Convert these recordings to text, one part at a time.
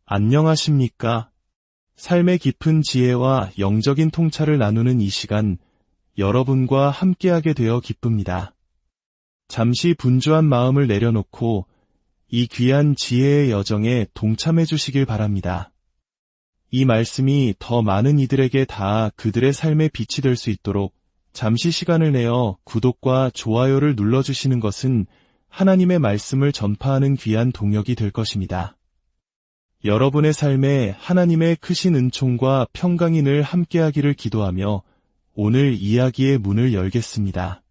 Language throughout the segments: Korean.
안녕하십니까? 삶의 깊은 지혜와 영적인 통찰을 나누는 이 시간, 여러분과 함께하게 되어 기쁩니다. 잠시 분주한 마음을 내려놓고 이 귀한 지혜의 여정에 동참해 주시길 바랍니다. 이 말씀이 더 많은 이들에게 닿아 그들의 삶의 빛이 될 수 있도록 잠시 시간을 내어 구독과 좋아요를 눌러주시는 것은 하나님의 말씀을 전파하는 귀한 동력이 될 것입니다. 여러분의 삶에 하나님의 크신 은총과 평강이 늘 함께하기를 기도하며 오늘 이야기의 문을 열겠습니다.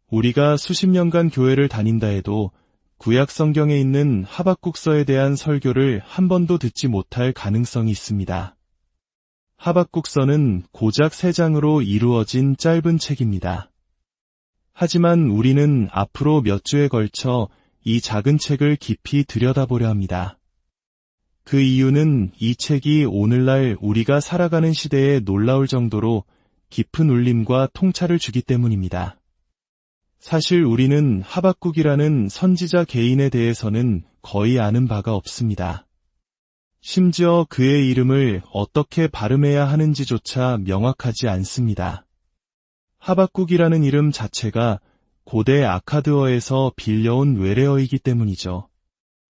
우리가 수십 년간 교회를 다닌다 해도 구약 성경에 있는 하박국서에 대한 설교를 한 번도 듣지 못할 가능성이 있습니다. 하박국서는 고작 3장으로 이루어진 짧은 책입니다. 하지만 우리는 앞으로 몇 주에 걸쳐 이 작은 책을 깊이 들여다보려 합니다. 그 이유는 이 책이 오늘날 우리가 살아가는 시대에 놀라울 정도로 깊은 울림과 통찰을 주기 때문입니다. 사실 우리는 하박국이라는 선지자 개인에 대해서는 거의 아는 바가 없습니다. 심지어 그의 이름을 어떻게 발음해야 하는지조차 명확하지 않습니다. 하박국이라는 이름 자체가 고대 아카드어에서 빌려온 외래어이기 때문이죠.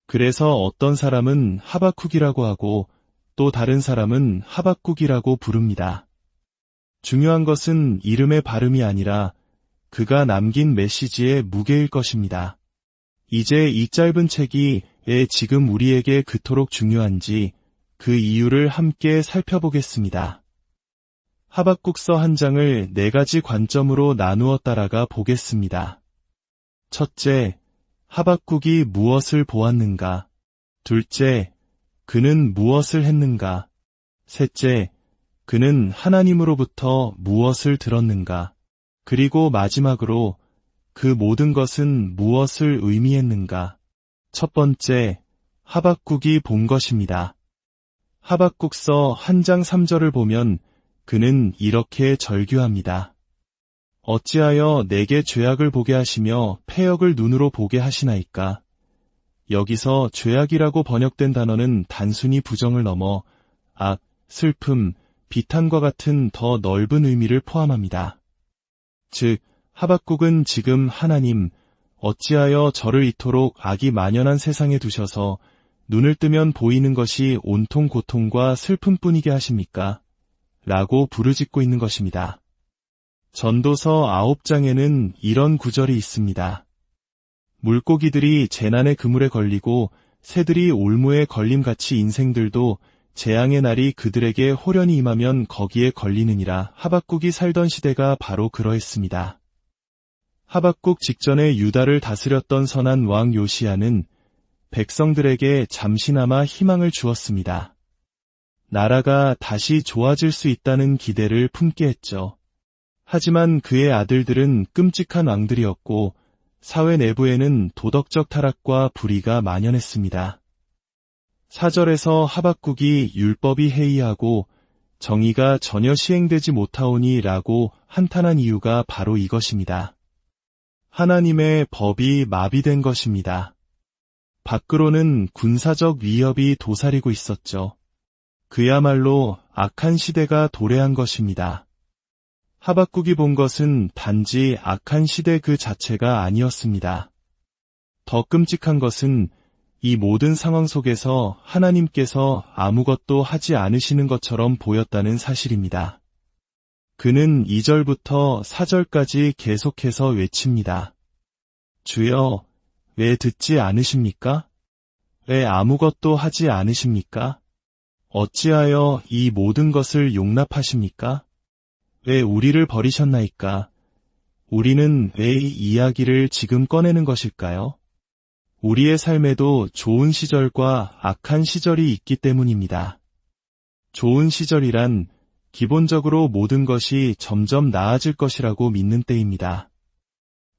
그래서 어떤 사람은 하박국이라고 하고 또 다른 사람은 하박국이라고 부릅니다. 중요한 것은 이름의 발음이 아니라 그가 남긴 메시지의 무게일 것입니다. 이제 이 짧은 책이 왜 지금 우리에게 그토록 중요한지 그 이유를 함께 살펴보겠습니다. 하박국서 한 장을 4가지 관점으로 나누어 따라가 보겠습니다. 첫째, 하박국이 무엇을 보았는가? 둘째, 그는 무엇을 했는가? 셋째, 그는 하나님으로부터 무엇을 들었는가? 그리고 마지막으로 그 모든 것은 무엇을 의미했는가? 첫 번째, 하박국이 본 것입니다. 하박국서 한 장 3절을 보면 그는 이렇게 절규합니다. 어찌하여 내게 죄악을 보게 하시며 패역을 눈으로 보게 하시나이까? 여기서 죄악이라고 번역된 단어는 단순히 부정을 넘어 악, 슬픔, 비탄과 같은 더 넓은 의미를 포함합니다. 즉, 하박국은 지금 하나님, 어찌하여 저를 이토록 악이 만연한 세상에 두셔서 눈을 뜨면 보이는 것이 온통 고통과 슬픔뿐이게 하십니까? 라고 부르짖고 있는 것입니다. 전도서 9장에는 이런 구절이 있습니다. 물고기들이 재난의 그물에 걸리고 새들이 올무에 걸림같이 인생들도 재앙의 날이 그들에게 호련히 임하면 거기에 걸리느니라. 하박국이 살던 시대가 바로 그러했습니다. 하박국 직전에 유다를 다스렸던 선한 왕 요시야는 백성들에게 잠시나마 희망을 주었습니다. 나라가 다시 좋아질 수 있다는 기대를 품게 했죠. 하지만 그의 아들들은 끔찍한 왕들이었고 사회 내부에는 도덕적 타락과 불의가 만연했습니다. 4절에서 하박국이 율법이 해이하고 정의가 전혀 시행되지 못하오니 라고 한탄한 이유가 바로 이것입니다. 하나님의 법이 마비된 것입니다. 밖으로는 군사적 위협이 도사리고 있었죠. 그야말로 악한 시대가 도래한 것입니다. 하박국이 본 것은 단지 악한 시대 그 자체가 아니었습니다. 더 끔찍한 것은 이 모든 상황 속에서 하나님께서 아무것도 하지 않으시는 것처럼 보였다는 사실입니다. 그는 2절부터 4절까지 계속해서 외칩니다. 주여, 왜 듣지 않으십니까? 왜 아무것도 하지 않으십니까? 어찌하여 이 모든 것을 용납하십니까? 왜 우리를 버리셨나이까? 우리는 왜 이 이야기를 지금 꺼내는 것일까요? 우리의 삶에도 좋은 시절과 악한 시절이 있기 때문입니다. 좋은 시절이란 기본적으로 모든 것이 점점 나아질 것이라고 믿는 때입니다.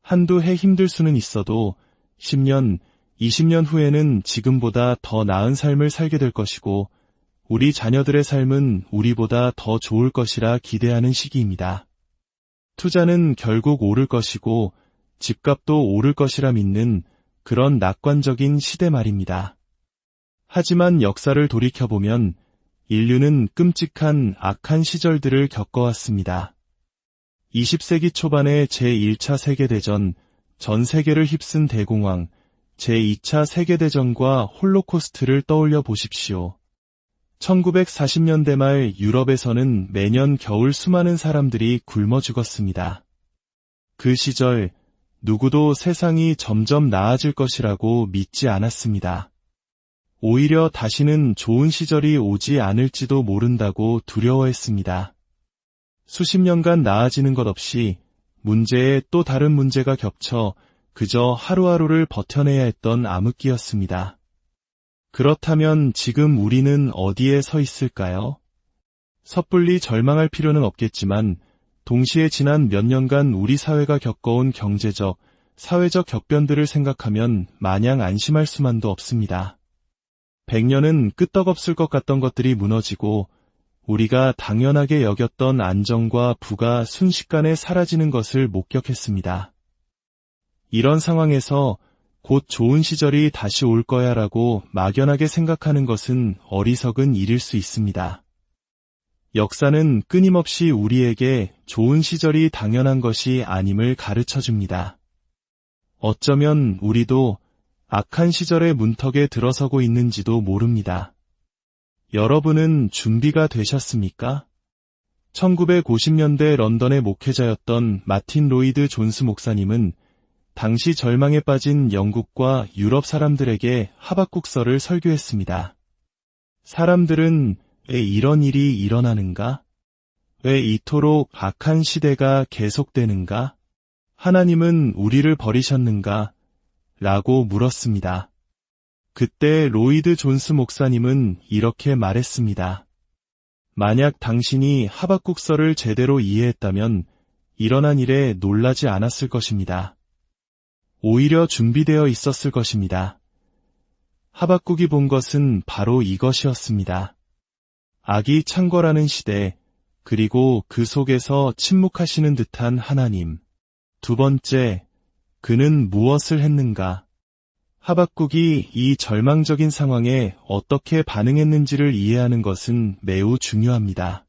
한두 해 힘들 수는 있어도 10년, 20년 후에는 지금보다 더 나은 삶을 살게 될 것이고 우리 자녀들의 삶은 우리보다 더 좋을 것이라 기대하는 시기입니다. 투자는 결국 오를 것이고 집값도 오를 것이라 믿는 그런 낙관적인 시대 말입니다. 하지만 역사를 돌이켜보면 인류는 끔찍한 악한 시절들을 겪어왔습니다. 20세기 초반의 제1차 세계대전, 전 세계를 휩쓴 대공황, 제2차 세계대전과 홀로코스트를 떠올려 보십시오. 1940년대 말 유럽에서는 매년 겨울 수많은 사람들이 굶어 죽었습니다. 그 시절 누구도 세상이 점점 나아질 것이라고 믿지 않았습니다. 오히려 다시는 좋은 시절이 오지 않을지도 모른다고 두려워했습니다. 수십 년간 나아지는 것 없이 문제에 또 다른 문제가 겹쳐 그저 하루하루를 버텨내야 했던 암흑기였습니다. 그렇다면 지금 우리는 어디에 서 있을까요? 섣불리 절망할 필요는 없겠지만 동시에 지난 몇 년간 우리 사회가 겪어온 경제적, 사회적 격변들을 생각하면 마냥 안심할 수만도 없습니다. 100년은 끄떡없을 것 같던 것들이 무너지고 우리가 당연하게 여겼던 안정과 부가 순식간에 사라지는 것을 목격했습니다. 이런 상황에서 곧 좋은 시절이 다시 올 거야라고 막연하게 생각하는 것은 어리석은 일일 수 있습니다. 역사는 끊임없이 우리에게 좋은 시절이 당연한 것이 아님을 가르쳐줍니다. 어쩌면 우리도 악한 시절의 문턱에 들어서고 있는지도 모릅니다. 여러분은 준비가 되셨습니까? 1950년대 런던의 목회자였던 마틴 로이드 존스 목사님은 당시 절망에 빠진 영국과 유럽 사람들에게 하박국서를 설교했습니다. 사람들은 왜 이런 일이 일어나는가? 왜 이토록 악한 시대가 계속되는가? 하나님은 우리를 버리셨는가? 라고 물었습니다. 그때 로이드 존스 목사님은 이렇게 말했습니다. 만약 당신이 하박국서를 제대로 이해했다면 일어난 일에 놀라지 않았을 것입니다. 오히려 준비되어 있었을 것입니다. 하박국이 본 것은 바로 이것이었습니다. 악이 창궐하는 시대, 그리고 그 속에서 침묵하시는 듯한 하나님. 두 번째, 그는 무엇을 했는가? 하박국이 이 절망적인 상황에 어떻게 반응했는지를 이해하는 것은 매우 중요합니다.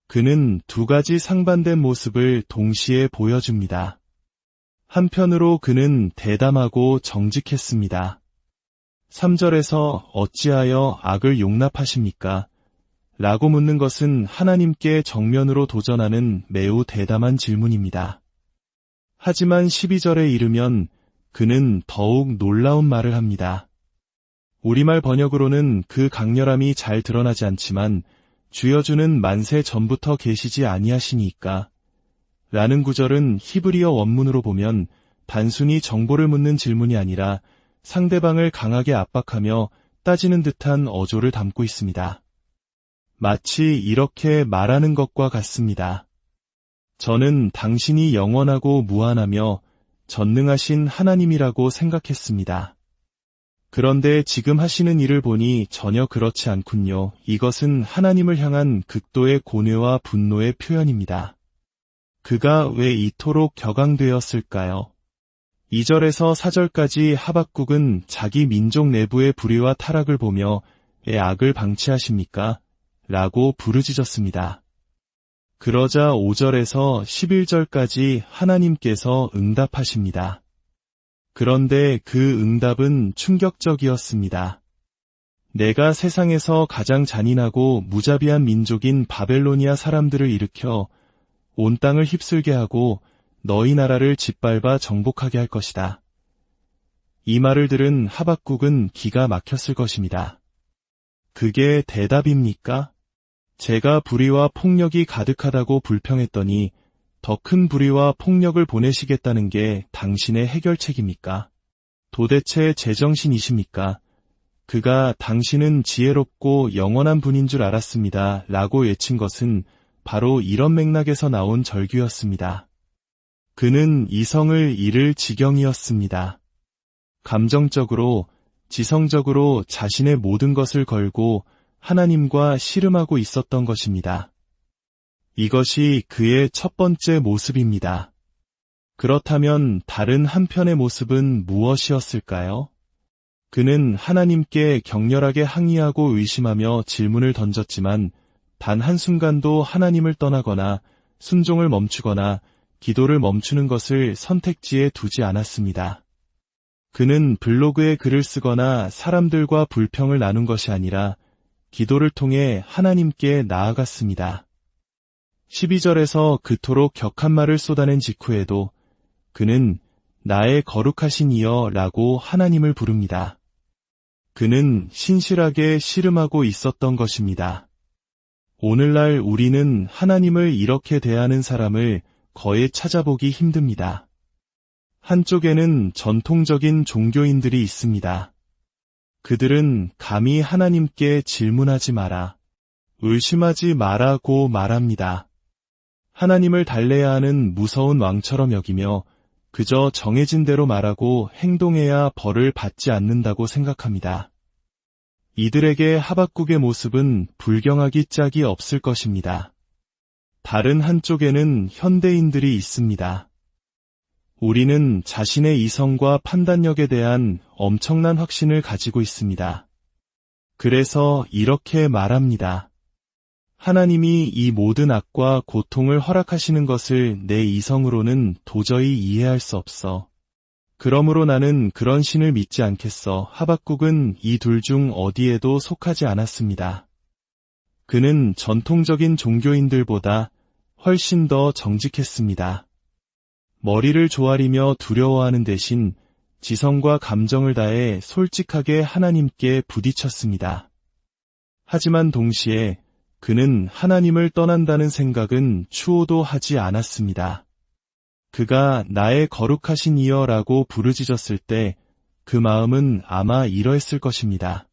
그는 두 가지 상반된 모습을 동시에 보여줍니다. 한편으로 그는 대담하고 정직했습니다. 3절에서 어찌하여 악을 용납하십니까? 라고 묻는 것은 하나님께 정면으로 도전하는 매우 대담한 질문입니다. 하지만 12절에 이르면 그는 더욱 놀라운 말을 합니다. 우리말 번역으로는 그 강렬함이 잘 드러나지 않지만 주여 주는 만세 전부터 계시지 아니하시니까 라는 구절은 히브리어 원문으로 보면 단순히 정보를 묻는 질문이 아니라 상대방을 강하게 압박하며 따지는 듯한 어조를 담고 있습니다. 마치 이렇게 말하는 것과 같습니다. 저는 당신이 영원하고 무한하며 전능하신 하나님이라고 생각했습니다. 그런데 지금 하시는 일을 보니 전혀 그렇지 않군요. 이것은 하나님을 향한 극도의 고뇌와 분노의 표현입니다. 그가 왜 이토록 격앙되었을까요? 2절에서 4절까지 하박국은 자기 민족 내부의 불의와 타락을 보며 왜 악을 방치하십니까? 라고 부르짖었습니다. 그러자 5절에서 11절까지 하나님께서 응답하십니다. 그런데 그 응답은 충격적이었습니다. 내가 세상에서 가장 잔인하고 무자비한 민족인 바벨로니아 사람들을 일으켜 온 땅을 휩쓸게 하고 너희 나라를 짓밟아 정복하게 할 것이다. 이 말을 들은 하박국은 기가 막혔을 것입니다. 그게 대답입니까? 제가 불의와 폭력이 가득하다고 불평했더니 더 큰 불의와 폭력을 보내시겠다는 게 당신의 해결책입니까? 도대체 제정신이십니까? 그가 당신은 지혜롭고 영원한 분인 줄 알았습니다. 라고 외친 것은 바로 이런 맥락에서 나온 절규였습니다. 그는 이성을 잃을 지경이었습니다. 감정적으로, 지성적으로 자신의 모든 것을 걸고 하나님과 씨름하고 있었던 것입니다. 이것이 그의 첫 번째 모습입니다. 그렇다면 다른 한편의 모습은 무엇이었을까요? 그는 하나님께 격렬하게 항의하고 의심하며 질문을 던졌지만 단 한순간도 하나님을 떠나거나 순종을 멈추거나 기도를 멈추는 것을 선택지에 두지 않았습니다. 그는 블로그에 글을 쓰거나 사람들과 불평을 나눈 것이 아니라 기도를 통해 하나님께 나아갔습니다. 12절에서 그토록 격한 말을 쏟아낸 직후에도 그는 나의 거룩하신 이여 라고 하나님을 부릅니다. 그는 신실하게 씨름하고 있었던 것입니다. 오늘날 우리는 하나님을 이렇게 대하는 사람을 거의 찾아보기 힘듭니다. 한쪽에는 전통적인 종교인들이 있습니다. 그들은 감히 하나님께 질문하지 마라, 의심하지 마라고 말합니다. 하나님을 달래야 하는 무서운 왕처럼 여기며 그저 정해진 대로 말하고 행동해야 벌을 받지 않는다고 생각합니다. 이들에게 하박국의 모습은 불경하기 짝이 없을 것입니다. 다른 한쪽에는 현대인들이 있습니다. 우리는 자신의 이성과 판단력에 대한 엄청난 확신을 가지고 있습니다. 그래서 이렇게 말합니다. 하나님이 이 모든 악과 고통을 허락하시는 것을 내 이성으로는 도저히 이해할 수 없어. 그러므로 나는 그런 신을 믿지 않겠어. 하박국은 이 둘 중 어디에도 속하지 않았습니다. 그는 전통적인 종교인들보다 훨씬 더 정직했습니다. 머리를 조아리며 두려워하는 대신 지성과 감정을 다해 솔직하게 하나님께 부딪혔습니다. 하지만 동시에 그는 하나님을 떠난다는 생각은 추호도 하지 않았습니다. 그가 나의 거룩하신 이여라고 부르짖었을 때 그 마음은 아마 이러했을 것입니다.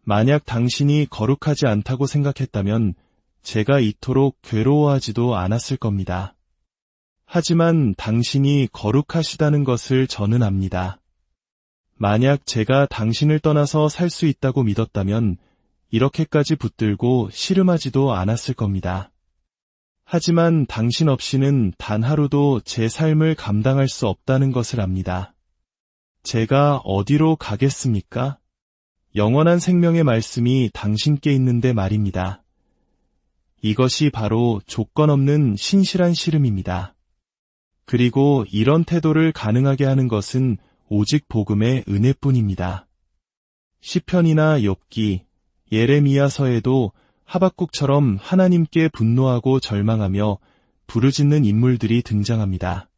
만약 당신이 거룩하지 않다고 생각했다면 제가 이토록 괴로워하지도 않았을 겁니다. 하지만 당신이 거룩하시다는 것을 저는 압니다. 만약 제가 당신을 떠나서 살 수 있다고 믿었다면 이렇게까지 붙들고 씨름하지도 않았을 겁니다. 하지만 당신 없이는 단 하루도 제 삶을 감당할 수 없다는 것을 압니다. 제가 어디로 가겠습니까? 영원한 생명의 말씀이 당신께 있는데 말입니다. 이것이 바로 조건 없는 신실한 씨름입니다. 그리고 이런 태도를 가능하게 하는 것은 오직 복음의 은혜뿐입니다. 시편이나 욥기, 예레미야서에도 하박국처럼 하나님께 분노하고 절망하며 부르짖는 인물들이 등장합니다.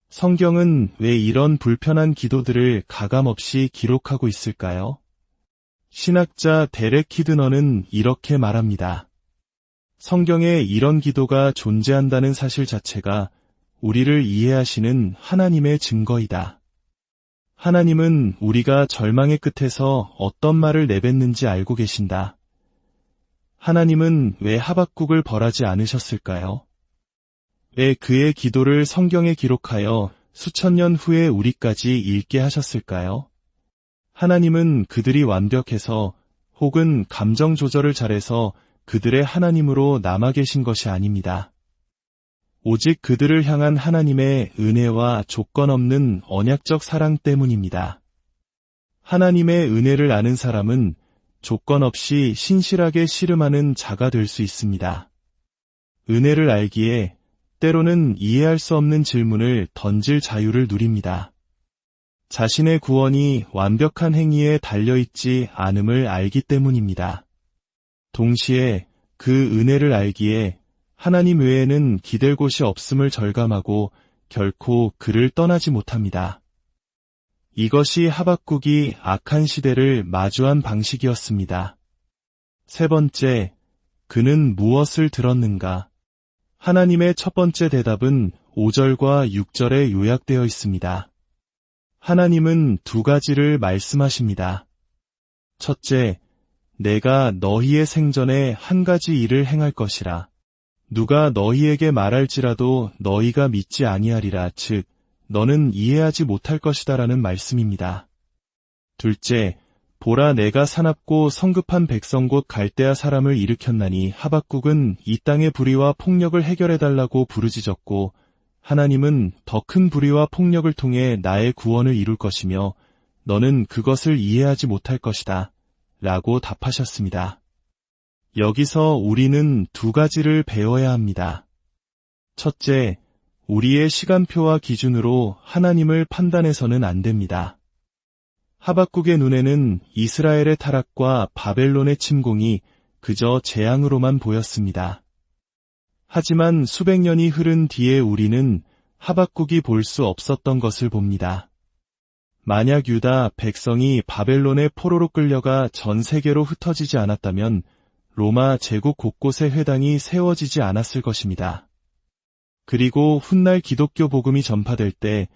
성경은 왜 이런 불편한 기도들을 가감없이 기록하고 있을까요? 신학자 데렉 키드너는 이렇게 말합니다. 성경에 이런 기도가 존재한다는 사실 자체가 우리를 이해하시는 하나님의 증거이다. 하나님은 우리가 절망의 끝에서 어떤 말을 내뱉는지 알고 계신다. 하나님은 왜 하박국을 벌하지 않으셨을까요? 왜 그의 기도를 성경에 기록하여 수천 년 후에 우리까지 읽게 하셨을까요? 하나님은 그들이 완벽해서 혹은 감정 조절을 잘해서 그들의 하나님으로 남아 계신 것이 아닙니다. 오직 그들을 향한 하나님의 은혜와 조건 없는 언약적 사랑 때문입니다. 하나님의 은혜를 아는 사람은 조건 없이 신실하게 씨름하는 자가 될 수 있습니다. 은혜를 알기에 때로는 이해할 수 없는 질문을 던질 자유를 누립니다. 자신의 구원이 완벽한 행위에 달려있지 않음을 알기 때문입니다. 동시에 그 은혜를 알기에 하나님 외에는 기댈 곳이 없음을 절감하고 결코 그를 떠나지 못합니다. 이것이 하박국이 악한 시대를 마주한 방식이었습니다. 세 번째, 그는 무엇을 들었는가? 하나님의 첫 번째 대답은 5절과 6절에 요약되어 있습니다. 하나님은 두 가지를 말씀하십니다. 첫째, 내가 너희의 생전에 한 가지 일을 행할 것이라. 누가 너희에게 말할지라도 너희가 믿지 아니하리라. 즉, 너는 이해하지 못할 것이다라는 말씀입니다. 둘째, 보라 내가 사납고 성급한 백성 곧 갈대아 사람을 일으켰나니 하박국은 이 땅의 불의와 폭력을 해결해달라고 부르짖었고 하나님은 더 큰 불의와 폭력을 통해 나의 구원을 이룰 것이며 너는 그것을 이해하지 못할 것이다. 라고 답하셨습니다. 여기서 우리는 두 가지를 배워야 합니다. 첫째, 우리의 시간표와 기준으로 하나님을 판단해서는 안 됩니다. 하박국의 눈에는 이스라엘의 타락과 바벨론의 침공이 그저 재앙으로만 보였습니다. 하지만 수백 년이 흐른 뒤에 우리는 하박국이 볼 수 없었던 것을 봅니다. 만약 유다 백성이 바벨론의 포로로 끌려가 전 세계로 흩어지지 않았다면 로마 제국 곳곳에 회당이 세워지지 않았을 것입니다. 그리고 훗날 기독교 복음이 전파될 때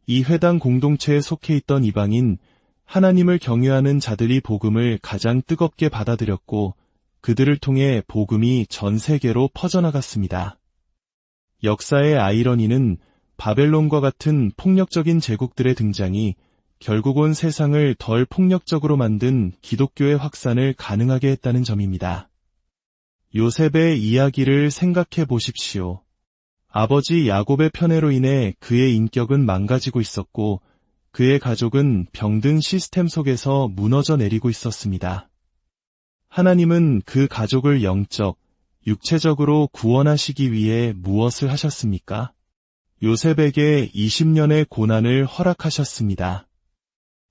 이 회당 공동체에 속해 있던 이방인 하나님을 경외하는 자들이 복음을 가장 뜨겁게 받아들였고 그들을 통해 복음이 전 세계로 퍼져나갔습니다. 역사의 아이러니는 바벨론과 같은 폭력적인 제국들의 등장이 결국은 세상을 덜 폭력적으로 만든 기독교의 확산을 가능하게 했다는 점입니다. 요셉의 이야기를 생각해 보십시오. 아버지 야곱의 편애로 인해 그의 인격은 망가지고 있었고 그의 가족은 병든 시스템 속에서 무너져 내리고 있었습니다. 하나님은 그 가족을 영적, 육체적으로 구원하시기 위해 무엇을 하셨습니까? 요셉에게 20년의 고난을 허락하셨습니다.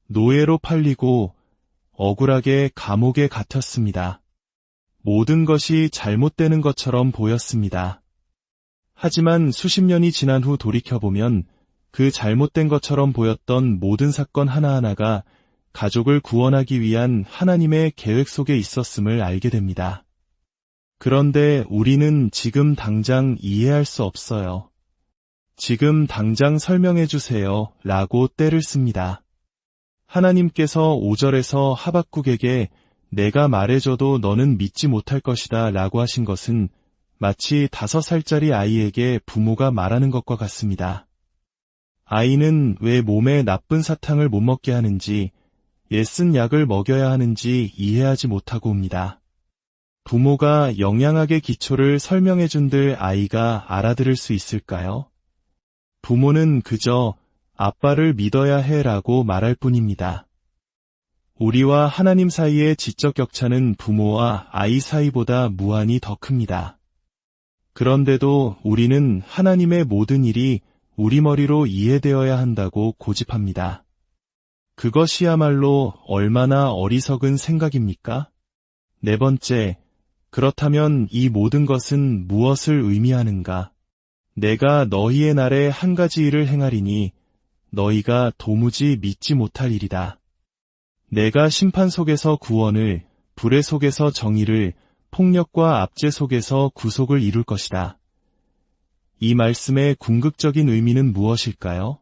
노예로 팔리고 억울하게 감옥에 갇혔습니다. 모든 것이 잘못되는 것처럼 보였습니다. 하지만 수십 년이 지난 후 돌이켜보면 그 잘못된 것처럼 보였던 모든 사건 하나하나가 가족을 구원하기 위한 하나님의 계획 속에 있었음을 알게 됩니다. 그런데 우리는 지금 당장 이해할 수 없어요. 지금 당장 설명해 주세요 라고 떼를 씁니다. 하나님께서 5절에서 하박국에게 내가 말해줘도 너는 믿지 못할 것이다 라고 하신 것은 마치 5살짜리 아이에게 부모가 말하는 것과 같습니다. 아이는 왜 몸에 나쁜 사탕을 못 먹게 하는지, 애쓴 약을 먹여야 하는지 이해하지 못하고 옵니다. 부모가 영양학의 기초를 설명해준들 아이가 알아들을 수 있을까요? 부모는 그저 아빠를 믿어야 해라고 말할 뿐입니다. 우리와 하나님 사이의 지적 격차는 부모와 아이 사이보다 무한히 더 큽니다. 그런데도 우리는 하나님의 모든 일이 우리 머리로 이해되어야 한다고 고집합니다. 그것이야말로 얼마나 어리석은 생각입니까? 네 번째, 그렇다면 이 모든 것은 무엇을 의미하는가? 내가 너희의 날에 한 가지 일을 행하리니 너희가 도무지 믿지 못할 일이다. 내가 심판 속에서 구원을, 불의 속에서 정의를, 폭력과 압제 속에서 구속을 이룰 것이다. 이 말씀의 궁극적인 의미는 무엇일까요?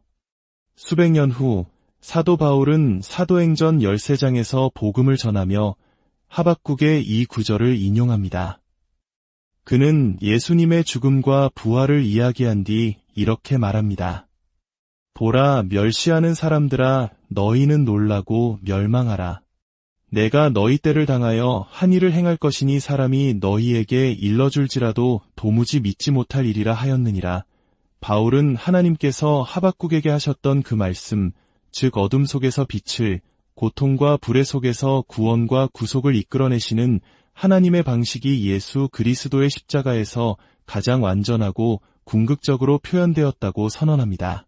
수백 년 후 사도 바울은 사도행전 13장에서 복음을 전하며 하박국의 이 구절을 인용합니다. 그는 예수님의 죽음과 부활을 이야기한 뒤 이렇게 말합니다. 보라, 멸시하는 사람들아, 너희는 놀라고 멸망하라. 내가 너희 때를 당하여 한 일을 행할 것이니 사람이 너희에게 일러줄지라도 도무지 믿지 못할 일이라 하였느니라. 바울은 하나님께서 하박국에게 하셨던 그 말씀, 즉 어둠 속에서 빛을, 고통과 불의 속에서 구원과 구속을 이끌어내시는 하나님의 방식이 예수 그리스도의 십자가에서 가장 완전하고 궁극적으로 표현되었다고 선언합니다.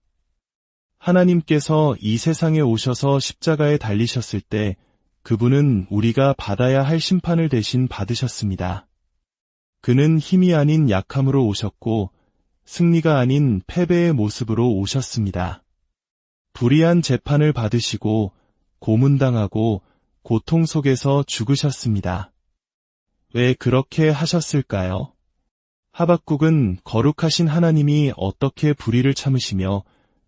하나님께서 이 세상에 오셔서 십자가에 달리셨을 때 그분은 우리가 받아야 할 심판을 대신 받으셨습니다. 그는 힘이 아닌 약함으로 오셨고 승리가 아닌 패배의 모습으로 오셨습니다. 불의한 재판을 받으시고 고문당하고 고통 속에서 죽으셨습니다. 왜 그렇게 하셨을까요? 하박국은 거룩하신 하나님이 어떻게 불의를 참으시며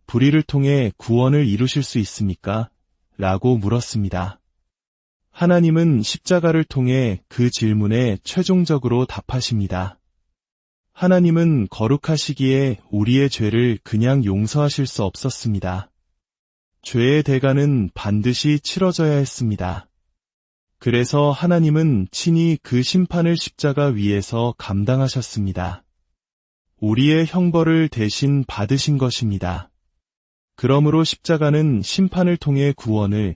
불의를 통해 구원을 이루실 수 있습니까? 라고 물었습니다. 하나님은 십자가를 통해 그 질문에 최종적으로 답하십니다. 하나님은 거룩하시기에 우리의 죄를 그냥 용서하실 수 없었습니다. 죄의 대가는 반드시 치러져야 했습니다. 그래서 하나님은 친히 그 심판을 십자가 위에서 감당하셨습니다. 우리의 형벌을 대신 받으신 것입니다. 그러므로 십자가는 심판을 통해 구원을,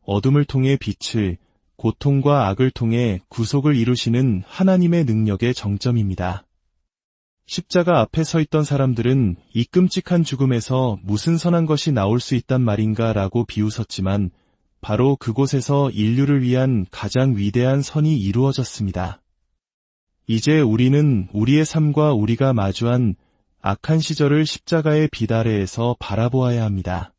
어둠을 통해 빛을, 고통과 악을 통해 구속을 이루시는 하나님의 능력의 정점입니다. 십자가 앞에 서 있던 사람들은 이 끔찍한 죽음에서 무슨 선한 것이 나올 수 있단 말인가 라고 비웃었지만 바로 그곳에서 인류를 위한 가장 위대한 선이 이루어졌습니다. 이제 우리는 우리의 삶과 우리가 마주한 악한 시절을 십자가의 빛 아래에서 바라보아야 합니다.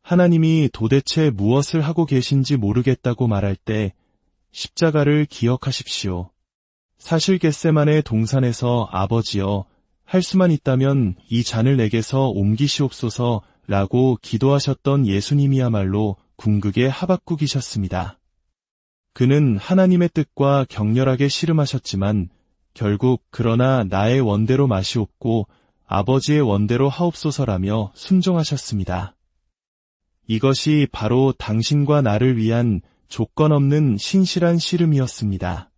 하나님이 도대체 무엇을 하고 계신지 모르겠다고 말할 때 십자가를 기억하십시오. 사실 겟세마네 동산에서 아버지여, 할 수만 있다면 이 잔을 내게서 옮기시옵소서 라고 기도하셨던 예수님이야말로 궁극의 하박국이셨습니다. 그는 하나님의 뜻과 격렬하게 씨름하셨지만 결국 그러나 나의 원대로 마시옵고 아버지의 원대로 하옵소서라며 순종하셨습니다. 이것이 바로 당신과 나를 위한 조건 없는 신실한 씨름이었습니다.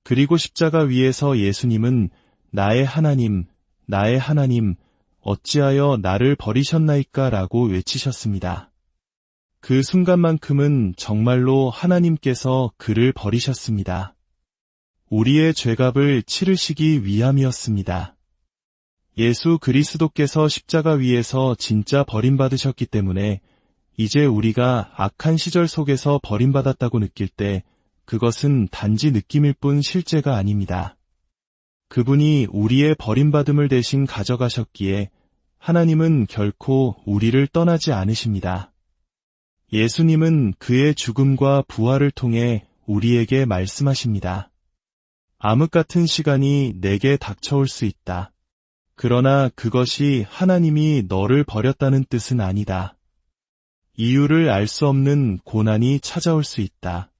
그리고 십자가 위에서 예수님은 나의 하나님, 나의 하나님, 어찌하여 나를 버리셨나이까 라고 외치셨습니다. 그 순간만큼은 정말로 하나님께서 그를 버리셨습니다. 우리의 죄값을 치르시기 위함이었습니다. 예수 그리스도께서 십자가 위에서 진짜 버림받으셨기 때문에 이제 우리가 악한 시절 속에서 버림받았다고 느낄 때 그것은 단지 느낌일 뿐 실제가 아닙니다. 그분이 우리의 버림받음을 대신 가져가셨기에 하나님은 결코 우리를 떠나지 않으십니다. 예수님은 그의 죽음과 부활을 통해 우리에게 말씀하십니다. 암흑 같은 시간이 내게 닥쳐올 수 있다. 그러나 그것이 하나님이 너를 버렸다는 뜻은 아니다. 이유를 알 수 없는 고난이 찾아올 수 있다.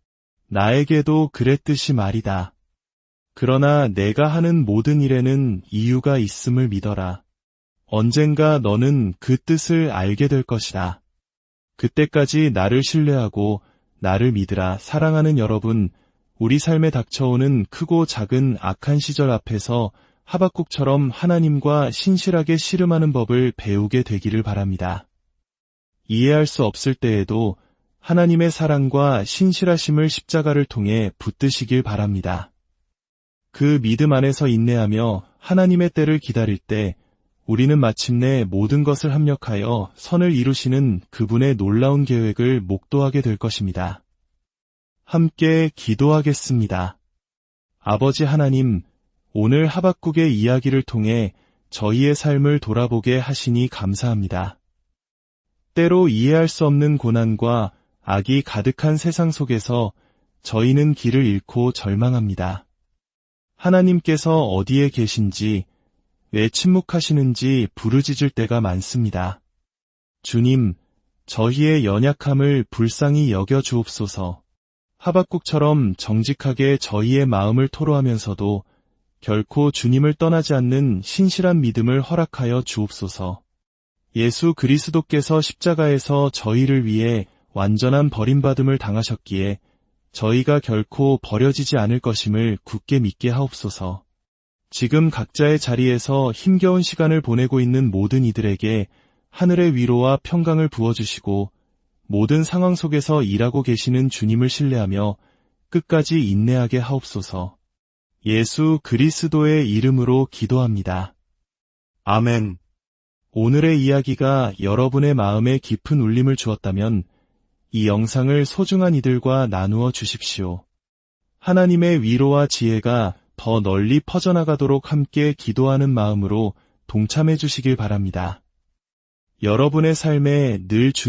나에게도 그랬듯이 말이다. 그러나 내가 하는 모든 일에는 이유가 있음을 믿어라. 언젠가 너는 그 뜻을 알게 될 것이다. 그때까지 나를 신뢰하고 나를 믿으라. 사랑하는 여러분, 우리 삶에 닥쳐오는 크고 작은 악한 시절 앞에서 하박국처럼 하나님과 신실하게 씨름하는 법을 배우게 되기를 바랍니다. 이해할 수 없을 때에도 하나님의 사랑과 신실하심을 십자가를 통해 붙드시길 바랍니다. 그 믿음 안에서 인내하며 하나님의 때를 기다릴 때 우리는 마침내 모든 것을 합력하여 선을 이루시는 그분의 놀라운 계획을 목도하게 될 것입니다. 함께 기도하겠습니다. 아버지 하나님, 오늘 하박국의 이야기를 통해 저희의 삶을 돌아보게 하시니 감사합니다. 때로 이해할 수 없는 고난과 악이 가득한 세상 속에서 저희는 길을 잃고 절망합니다. 하나님께서 어디에 계신지, 왜 침묵하시는지 부르짖을 때가 많습니다. 주님, 저희의 연약함을 불쌍히 여겨 주옵소서. 하박국처럼 정직하게 저희의 마음을 토로하면서도 결코 주님을 떠나지 않는 신실한 믿음을 허락하여 주옵소서. 예수 그리스도께서 십자가에서 저희를 위해 완전한 버림받음을 당하셨기에 저희가 결코 버려지지 않을 것임을 굳게 믿게 하옵소서. 지금 각자의 자리에서 힘겨운 시간을 보내고 있는 모든 이들에게 하늘의 위로와 평강을 부어주시고 모든 상황 속에서 일하고 계시는 주님을 신뢰하며 끝까지 인내하게 하옵소서. 예수 그리스도의 이름으로 기도합니다. 아멘. 오늘의 이야기가 여러분의 마음에 깊은 울림을 주었다면 이 영상을 소중한 이들과 나누어 주십시오. 하나님의 위로와 지혜가 더 널리 퍼져나가도록 함께 기도하는 마음으로 동참해 주시길 바랍니다. 여러분의 삶에 늘